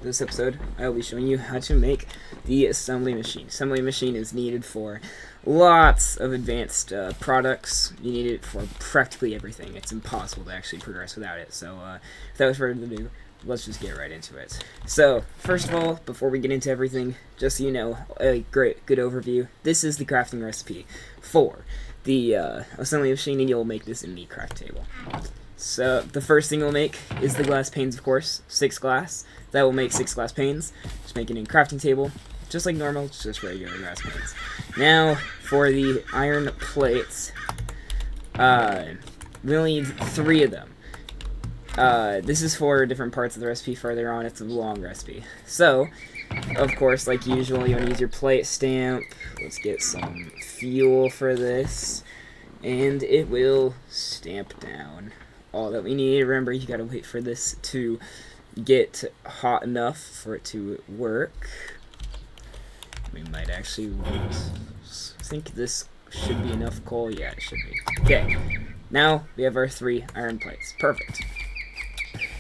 This episode, I will be showing you how to make the assembly machine. Assembly machine is needed for lots of advanced products. You need it for practically everything. It's impossible to actually progress without it. So, without further ado, let's just get right into it. So, first of all, before we get into everything, just so you know, a good overview, this is the crafting recipe for the assembly machine, and you'll make this in the craft table. So, the first thing we'll make is the glass panes, of course, 6 glass. That will make 6 glass panes. Just make it in crafting table, just like normal, just regular glass panes. Now, for the iron plates, we only need 3 of them. This is for different parts of the recipe. Further on, it's a long recipe. So, of course, like usual, you want to use your plate stamp. Let's get some fuel for this, and it will stamp down all that we need. Remember, you gotta wait for this to get hot enough for it to work. We might actually wait. I think this should be enough coal. Yeah, it should be. Okay, now we have our 3 iron plates. Perfect.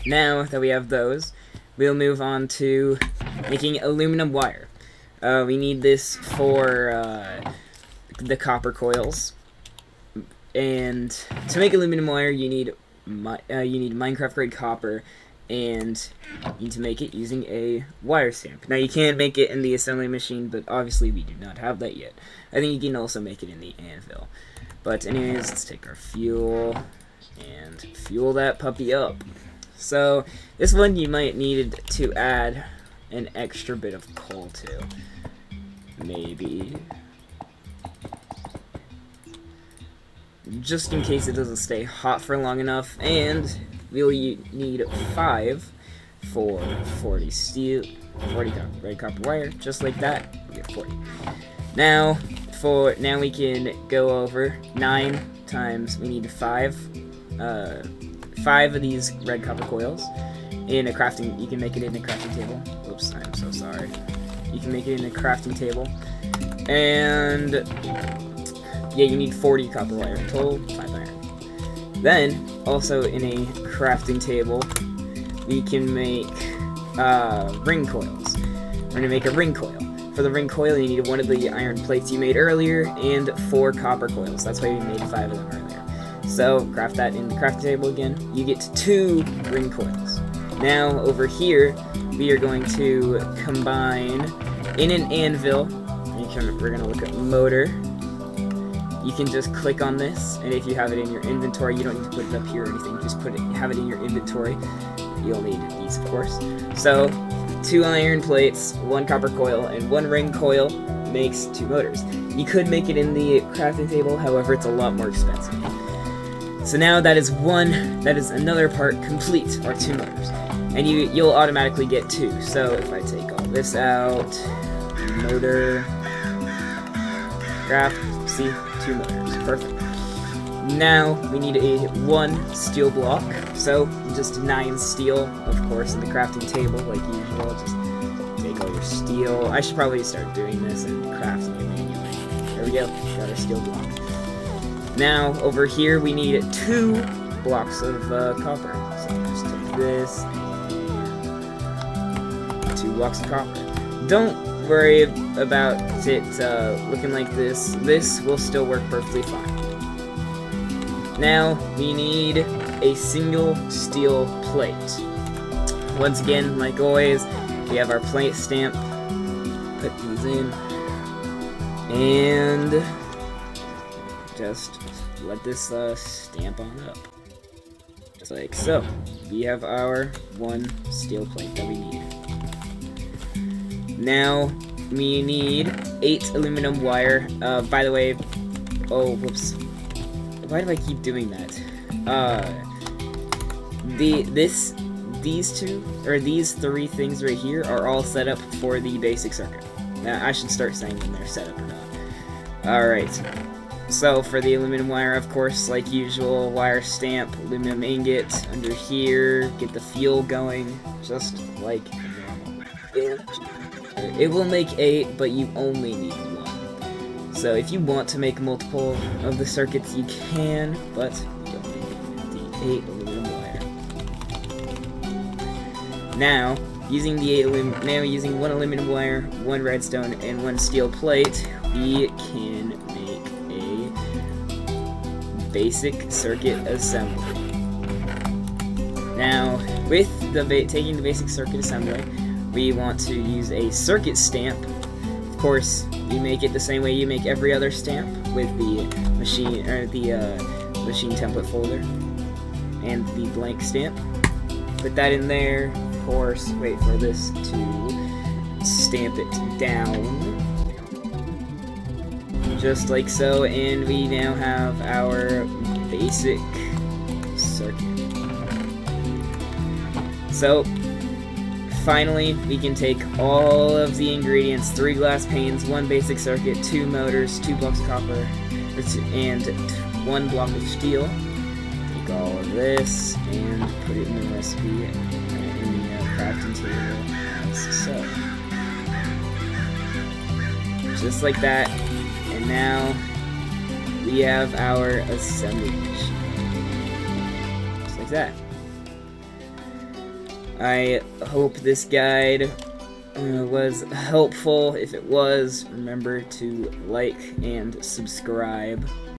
Now that we have those, we'll move on to making aluminum wire. We need this for the copper coils. And to make aluminum wire, you need Minecraft grade copper, and you need to make it using a wire stamp. Now, you can make it in the assembly machine, but obviously we do not have that yet. I think you can also make it in the ANVIL. But anyways, let's take our fuel and fuel that puppy up. So, this one you might need to add an extra bit of coal to. Maybe. Just in case it doesn't stay hot for long enough, and we'll need 5 for 40 steel, 40 red copper wire, just like that. We get 40. Now we can go over 9 times. We need 5 of these red copper coils in a crafting. You can make it in a crafting table. Oops, I'm so sorry. You can make it in a crafting table, and yeah, you need 40 copper wire in total, 5 iron. Then, also in a crafting table, we can make ring coils. We're going to make a ring coil. For the ring coil, you need 1 of the iron plates you made earlier and 4 copper coils. That's why we made 5 of them earlier. So, craft that in the crafting table again. You get 2 ring coils. Now, over here, we are going to combine in an anvil. We're going to look at motor. You can just click on this, and if you have it in your inventory, you don't need to put it up here or anything. Just have it in your inventory. You'll need these, of course. So, 2 iron plates, 1 copper coil, and 1 ring coil makes 2 motors. You could make it in the crafting table, however, it's a lot more expensive. So now that is another part complete, our 2 motors. And you'll automatically get 2. So if I take all this out, motor, craft, see, 2 motors, perfect. Now we need a 1 steel block, so just 9 steel, of course, in the crafting table, like usual. Just take all your steel. I should probably start doing this and crafting it manually. There we go, got our steel block. Now over here we need 2 blocks of copper. So just take this, 2 blocks of copper. Don't worry about it looking like this. This will still work perfectly fine. Now we need a single steel plate. Once again, like always, we have our plate stamp. Put these in and just let this stamp on up, just like so. We have our 1 steel plate that we need. Now, we need 8 aluminum wire. By the way, oh, whoops. Why do I keep doing that? These 3 things right here are all set up for the basic circuit. Now, I should start saying when they're set up or not. Alright. So, for the aluminum wire, of course, like usual, wire stamp, aluminum ingot, under here, get the fuel going, just like normal. It will make 8, but you only need 1. So if you want to make multiple of the circuits, you can, but you don't need the 8 aluminum wire. Now, Using now using 1 aluminum wire, 1 redstone, and 1 steel plate, we can make a basic circuit assembly. Now, with taking the basic circuit assembly, we want to use a circuit stamp. Of course, you make it the same way you make every other stamp, with the machine machine template folder and the blank stamp. Put that in there. Of course, wait for this to stamp it down, just like so, and we now have our basic circuit. So, finally, we can take all of the ingredients, 3 glass panes, 1 basic circuit, 2 motors, 2 blocks of copper, and 1 block of steel. Take all of this and put it in the recipe in the crafting table, as so. Just like that, and now we have our assembly machine. Just like that. I hope this guide was helpful. If it was, remember to like and subscribe.